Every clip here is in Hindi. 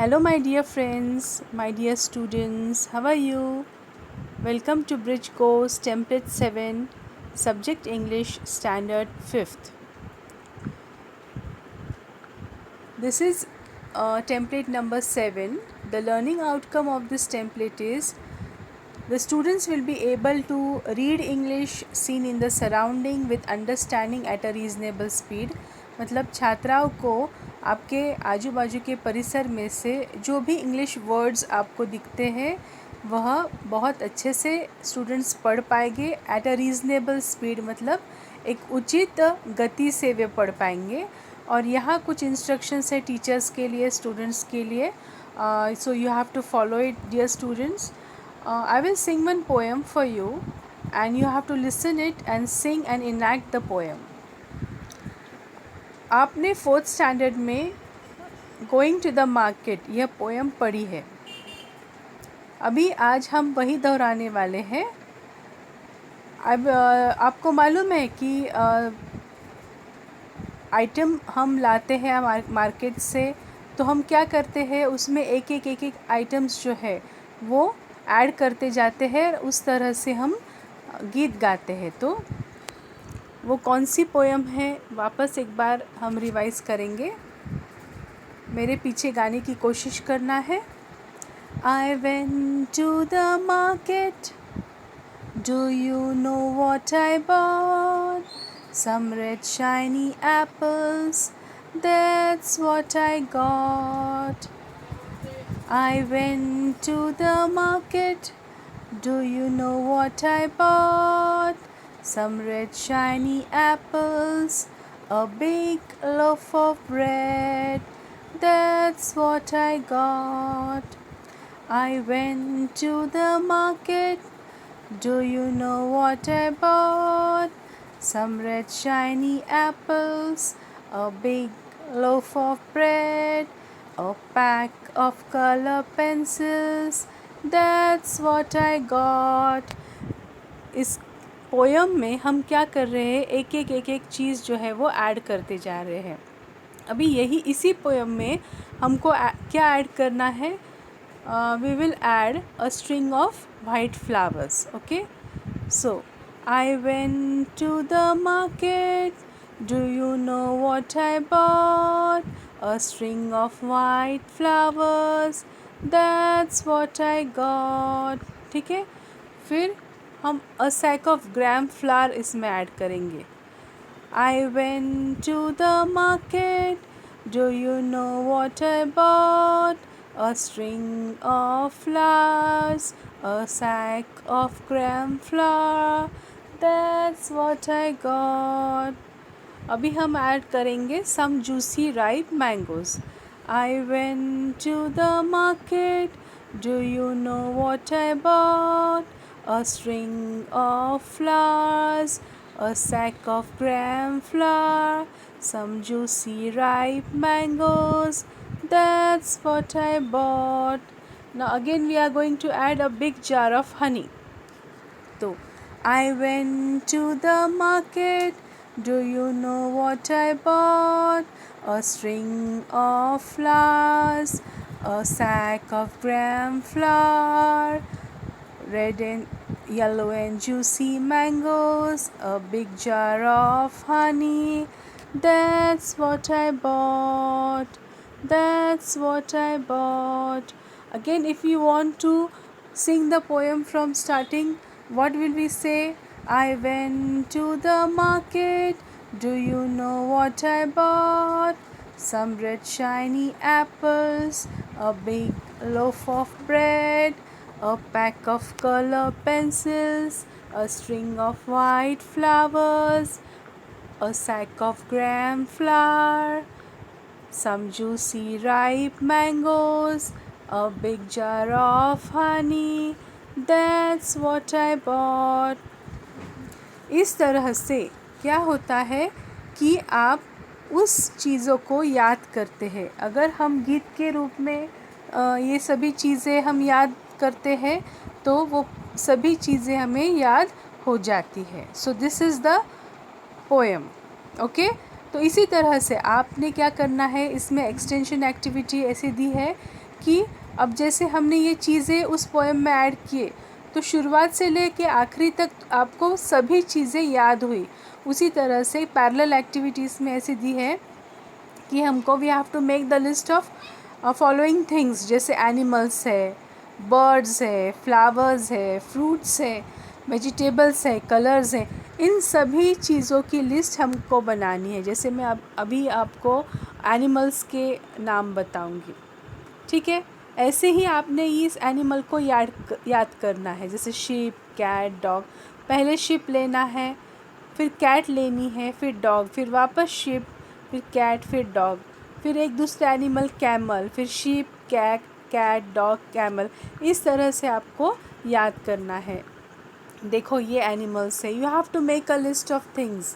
Hello, my dear friends, my dear students, how are you? Welcome to Bridge Course Template 7, Subject English Standard 5th. This is template number 7. The learning outcome of this template is the students will be able to read English seen in the surrounding with understanding at a reasonable speed. मतलब छात्राओं को आपके आजू बाजू के परिसर में से जो भी इंग्लिश वर्ड्स आपको दिखते हैं वह बहुत अच्छे से स्टूडेंट्स पढ़ पाएंगे एट अ रीज़नेबल स्पीड, मतलब एक उचित गति से वे पढ़ पाएंगे. और यहाँ कुछ इंस्ट्रक्शंस है टीचर्स के लिए, स्टूडेंट्स के लिए. So you have to follow it, dear students. I will sing one poem for you and you have to listen it and sing and enact the poem. आपने 4th स्टैंडर्ड में गोइंग टू द मार्केट यह पोएम पढ़ी है. अभी आज हम वही दोहराने वाले हैं. अब आपको मालूम है कि आइटम हम लाते हैं मार्केट से, तो हम क्या करते हैं, उसमें एक एक आइटम्स जो है वो ऐड करते जाते हैं. उस तरह से हम गीत गाते हैं. तो वो कौन सी पोएम है वापस एक बार हम रिवाइज़ करेंगे. मेरे पीछे गाने की कोशिश करना है. I went to the market. Do you know what I bought? Some red shiny apples. That's what I got. I went to the market. Do you know what I bought? Some red shiny apples, a big loaf of bread. That's what I got. I went to the market. Do you know what I bought? Some red shiny apples, a big loaf of bread, a pack of color pencils. That's what I got. इस पोएम में हम क्या कर रहे हैं, एक चीज़ जो है वो ऐड करते जा रहे हैं. अभी इसी पोएम में हमको क्या ऐड करना है. We will add a string of white flowers. Okay, so I went to the market. Do you know what I bought? A string of white flowers. That's what I got. ठीक है, फिर हम a sack of gram flower इसमें ऐड करेंगे. I went to the market. Do you know what I bought? A string of flowers, a sack of gram flower. That's what I got. अभी हम ऐड करेंगे some juicy ripe mangoes. I went to the market. Do you know what I bought? A string of flowers, a sack of gram flour, some juicy ripe mangoes. That's what I bought. Now again we are going to add a big jar of honey. So I went to the market. Do you know what I bought? A string of flowers, a sack of gram flour, red and yellow and juicy mangoes, a big jar of honey. That's what I bought. That's what I bought. Again, if you want to sing the poem from starting, what will we say? I went to the market. Do you know what I bought? Some red shiny apples, a big loaf of bread, a pack of color pencils, a string of white flowers, a sack of gram flour, some juicy ripe mangoes, a big jar of honey. That's what I bought. इस तरह से क्या होता है कि आप उस चीज़ों को याद करते हैं. अगर हम गीत के रूप में ये सभी चीज़ें हम याद करते हैं तो वो सभी चीज़ें हमें याद हो जाती है. So this is the poem. Okay, तो इसी तरह से आपने क्या करना है, इसमें एक्सटेंशन एक्टिविटी ऐसी दी है कि अब जैसे हमने ये चीज़ें उस पोएम में ऐड किए तो शुरुआत से लेके आखिरी तक आपको सभी चीज़ें याद हुई। उसी तरह से पैरेलल एक्टिविटीज़ में ऐसे दी है कि हमको we have to make the list of following things, जैसे एनिमल्स है, बर्ड्स है, फ्लावर्स है, फ्रूट्स है, वेजिटेबल्स है, कलर्स है, इन सभी चीज़ों की लिस्ट हमको बनानी है। जैसे मैं अभी आपको एनिमल्स के नाम बताऊंगी, ठीक है। ऐसे ही आपने इस एनिमल को याद करना है, जैसे शीप, कैट, डॉग। पहले शीप लेना है, फिर कैट लेनी है, फिर डॉग, फिर वापस शीप, फिर कैट, फिर डॉग, फिर एक दूसरा एनिमल कैमल, फिर शीप, कैट, डॉग, कैमल। इस तरह से आपको याद करना है। देखो ये एनिमल्स है, you have to make a list of things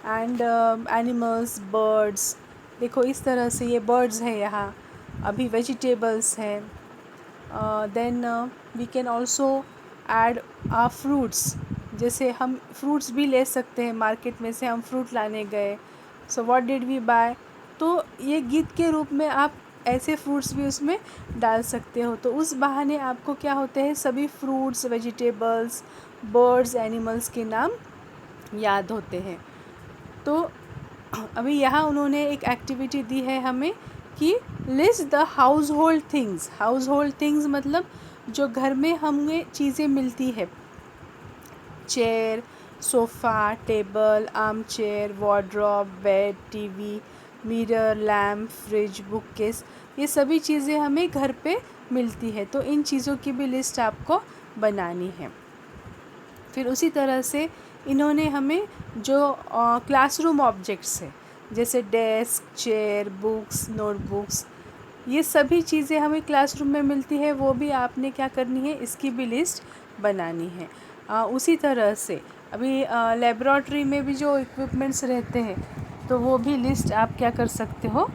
and animals, birds. देखो इस तरह से ये बर्ड्स है यहाँ, अभी वेजिटेबल्स है। Then we can also add fruits, जैसे हम फ्रूट्स भी ले सकते हैं, मार्केट में से हम फ्रूट लाने गए, so what did we buy. तो ये गीत के रूप में आप ऐसे फ्रूट्स भी उसमें डाल सकते हो, तो उस बहाने आपको क्या होते हैं, सभी फ्रूट्स, वेजिटेबल्स, बर्ड्स, एनिमल्स के नाम याद होते हैं। तो अभी यहाँ उन्होंने एक एक्टिविटी दी है हमें कि list the house hold things. House hold things मतलब जो घर में हमें चीज़ें मिलती है, chair, sofa, table, arm chair, wardrobe, bed, TV, mirror, lamp, fridge, book case, ये सभी चीज़ें हमें घर पे मिलती है। तो इन चीज़ों की भी लिस्ट आपको बनानी है। फिर उसी तरह से इन्होंने हमें जो क्लासरूम ऑब्जेक्ट्स है, जैसे डेस्क, चेयर, बुक्स, नोटबुक्स, ये सभी चीज़ें हमें क्लासरूम में मिलती है, वो भी आपने क्या करनी है, इसकी भी लिस्ट बनानी है। उसी तरह से अभी लेबोरेटरी में भी जो इक्विपमेंट्स रहते हैं, तो वो भी लिस्ट आप क्या कर सकते हो,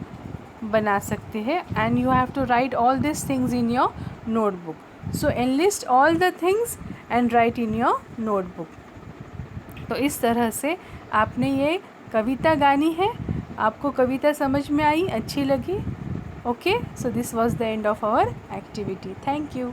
बना सकते हैं। And you have to write all this things in your notebook. So enlist all the things and write in your notebook. तो इस तरह से आपने ये कविता गानी है। आपको कविता समझ में आई, अच्छी लगी? Okay, so this was the end of our activity. Thank you.